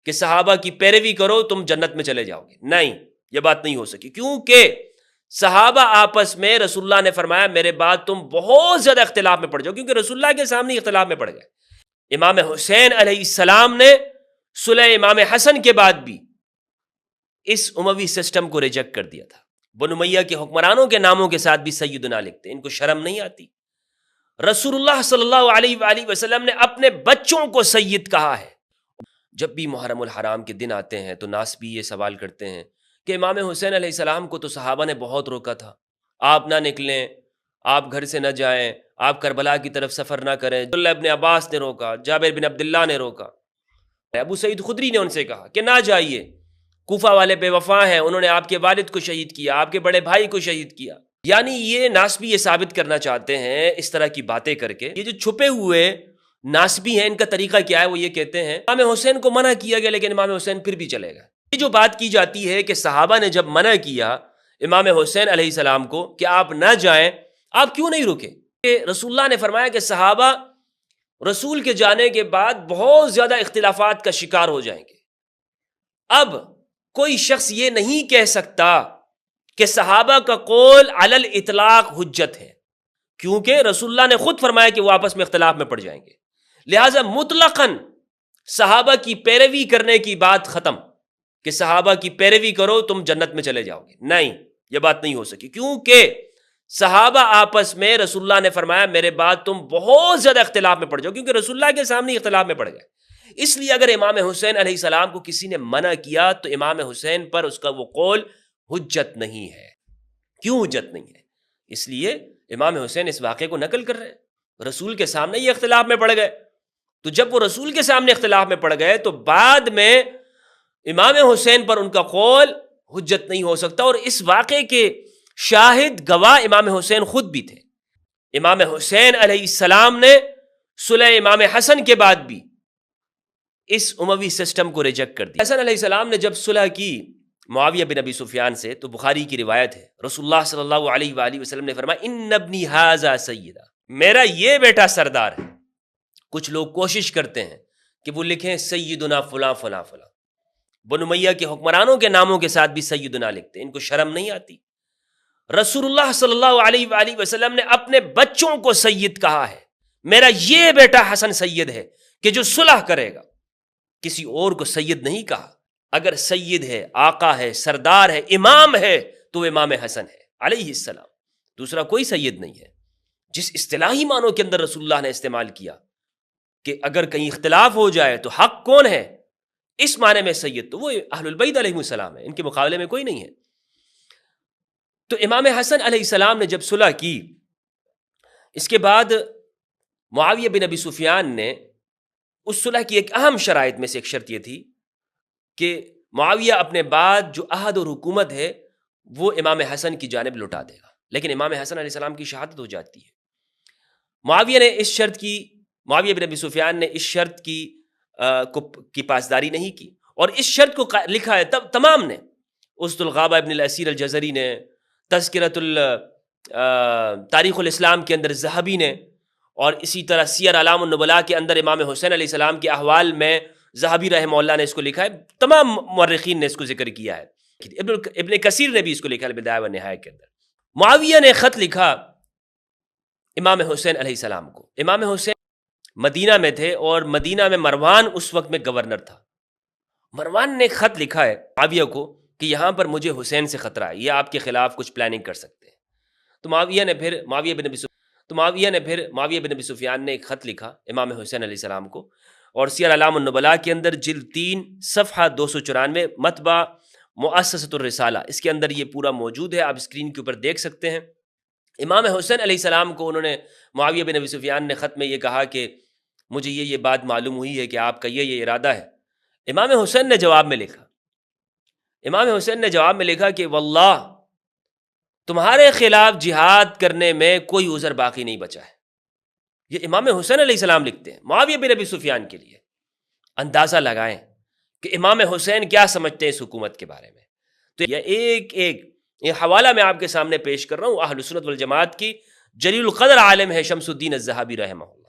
کہ صحابہ کی پیروی کرو تم جنت میں چلے جاؤ گے، نہیں، یہ بات نہیں ہو سکی، کیونکہ صحابہ آپس میں رسول اللہ نے فرمایا میرے بعد تم بہت زیادہ اختلاف میں پڑ جاؤ، کیونکہ رسول اللہ کے سامنے اختلاف میں پڑ گئے۔ امام حسین علیہ السلام نے صلح امام حسن کے بعد بھی اس اموی سسٹم کو ریجیکٹ کر دیا تھا۔ بنو امیہ کے حکمرانوں کے ناموں کے ساتھ بھی سیدنا لکھتے، ان کو شرم نہیں آتی۔ رسول اللہ صلی اللہ علیہ وآلہ وسلم نے اپنے بچوں کو سید کہا ہے۔ جب بھی محرم الحرام کے دن آتے ہیں تو ناس بھی یہ سوال کرتے ہیں کہ امام حسین علیہ السلام کو تو صحابہ نے بہت روکا تھا، آپ نہ نکلیں، آپ گھر سے نہ جائیں، آپ کربلا کی طرف سفر نہ کریں۔ عبداللہ ابن عباس نے روکا، جابر بن عبداللہ نے روکا، ابو سعید خدری نے ان سے کہا کہ نہ جائیے، کوفہ والے بے وفا ہیں، انہوں نے آپ کے والد کو شہید کیا، آپ کے بڑے بھائی کو شہید کیا۔ یعنی یہ ناسبی یہ ثابت کرنا چاہتے ہیں اس طرح کی باتیں کر کے، یہ جو چھپے ہوئے ناسبی ہیں ان کا طریقہ کیا ہے، وہ یہ کہتے ہیں امام حسین کو منع کیا گیا لیکن امام حسین پھر بھی چلے گئے۔ یہ جو بات کی جاتی ہے کہ صحابہ نے جب منع کیا امام حسین علیہ السلام کو کہ آپ نہ جائیں، آپ کیوں نہیں رکے؟ کہ رسول اللہ نے فرمایا کہ صحابہ رسول کے جانے کے بعد بہت زیادہ اختلافات کا شکار ہو جائیں گے۔ اب کوئی شخص یہ نہیں کہہ سکتا کہ صحابہ کا قول علی الاطلاق حجت ہے، کیونکہ رسول اللہ نے خود فرمایا کہ وہ آپس میں اختلاف میں پڑ جائیں گے، لہٰذا مطلقاً صحابہ کی پیروی کرنے کی بات ختم کہ صحابہ کی پیروی کرو تم جنت میں چلے جاؤ گے، نہیں، یہ بات نہیں ہو سکی، کیونکہ صحابہ آپس میں رسول اللہ نے فرمایا میرے بعد تم بہت زیادہ اختلاف میں پڑ جاؤ، کیونکہ رسول اللہ کے سامنے اختلاف میں پڑ گئے۔ اس لیے اگر امام حسین علیہ السلام کو کسی نے منع کیا تو امام حسین پر اس کا وہ قول حجت نہیں ہے۔ کیوں حجت نہیں ہے؟ اس لیے امام حسین اس واقعے کو نقل کر رہے ہیں، رسول کے سامنے یہ اختلاف میں پڑ گئے، تو جب وہ رسول کے سامنے اختلاف میں پڑ گئے تو بعد میں امام حسین پر ان کا قول حجت نہیں ہو سکتا۔ اور اس واقعے کے شاہد گواہ امام حسین خود بھی تھے۔ امام حسین علیہ السلام نے صلح امام حسن کے بعد بھی اس اموی سسٹم کو ریجیکٹ کر دیا۔ حسن علیہ السلام نے جب صلح کی معاویہ بن ابی سفیان سے تو بخاری کی روایت ہے، رسول اللہ صلی اللہ علیہ وآلہ وسلم نے فرمایا ان ابنی ھذا سیدا، میرا یہ بیٹا سردار ہے۔ کچھ لوگ کوشش کرتے ہیں کہ وہ لکھیں سیدنا فلاں فلاں فلاں، بنو امیہ کے حکمرانوں کے ناموں کے ساتھ بھی سیدنا لکھتے ہیں، ان کو شرم نہیں آتی۔ رسول اللہ صلی اللہ علیہ وآلہ وسلم نے اپنے بچوں کو سید کہا ہے، میرا یہ بیٹا حسن سید ہے کہ جو صلح کرے گا، کسی اور کو سید نہیں کہا۔ اگر سید ہے، آقا ہے، سردار ہے، امام ہے تو وہ امام حسن ہے علیہ السلام، دوسرا کوئی سید نہیں ہے۔ جس اصطلاحی معنوں کے اندر رسول اللہ نے استعمال کیا کہ اگر کہیں اختلاف ہو جائے تو حق کون ہے، اس معنی میں سید تو وہ اہل البیت علیہ السلام ہے، ان کے مقابلے میں کوئی نہیں ہے۔ تو امام حسن علیہ السلام نے جب صلح کی، اس کے بعد معاویہ بن ابی سفیان نے اس صلح کی ایک اہم شرائط میں سے ایک شرط یہ تھی کہ معاویہ اپنے بعد جو عہد اور حکومت ہے وہ امام حسن کی جانب لوٹا دے گا، لیکن امام حسن علیہ السلام کی شہادت ہو جاتی ہے۔ معاویہ بن ابی سفیان نے اس شرط کی پاسداری نہیں کی، اور اس شرط کو لکھا ہے تمام نے، اسد الغابہ ابن الاسیر الجزری نے، تذکرۃ تاریخ الاسلام کے اندر ذہبی نے، اور اسی طرح سیر اعلام النبلاء کے اندر امام حسین علیہ السلام کے احوال میں ذہبی رحمہ اللہ نے اس کو لکھا ہے، تمام مورخین نے اس کو ذکر کیا ہے، ابن کثیر نے بھی اس کو لکھا ہے البدایہ والنہایہ کے اندر۔ معاویہ نے خط لکھا امام حسین علیہ السلام کو۔ امام حسین مدینہ میں تھے اور مدینہ میں مروان اس وقت میں گورنر تھا۔ مروان نے خط لکھا ہے معاویہ کو کہ یہاں پر مجھے حسین سے خطرہ ہے، یہ آپ کے خلاف کچھ پلاننگ کر سکتے ہیں۔ تو معاویہ نے پھر معاویہ بن ابی سفیان نے ایک خط لکھا امام حسین علیہ السلام کو، اور سیر اعلام النبلاء کے اندر جلد 3 صفحہ 294 مطبع مؤسسۃ الرسالہ، اس کے اندر یہ پورا موجود ہے، آپ اسکرین کے اوپر دیکھ سکتے ہیں۔ امام حسین علیہ السلام کو انہوں نے، معاویہ بن ابی سفیان نے خط میں یہ کہا کہ مجھے یہ بات معلوم ہوئی ہے کہ آپ کا یہ ارادہ ہے۔ امام حسین نے جواب میں لکھا کہ واللہ تمہارے خلاف جہاد کرنے میں کوئی عذر باقی نہیں بچا ہے۔ یہ امام حسین علیہ السلام لکھتے ہیں معاویہ بن ابی سفیان کے لیے۔ اندازہ لگائیں کہ امام حسین کیا سمجھتے ہیں اس حکومت کے بارے میں۔ تو یہ حوالہ میں آپ کے سامنے پیش کر رہا ہوں، اہل سنت والجماعت کی جلیل القدر عالم ہے شمس الدین الذہبی رحمہ اللہ۔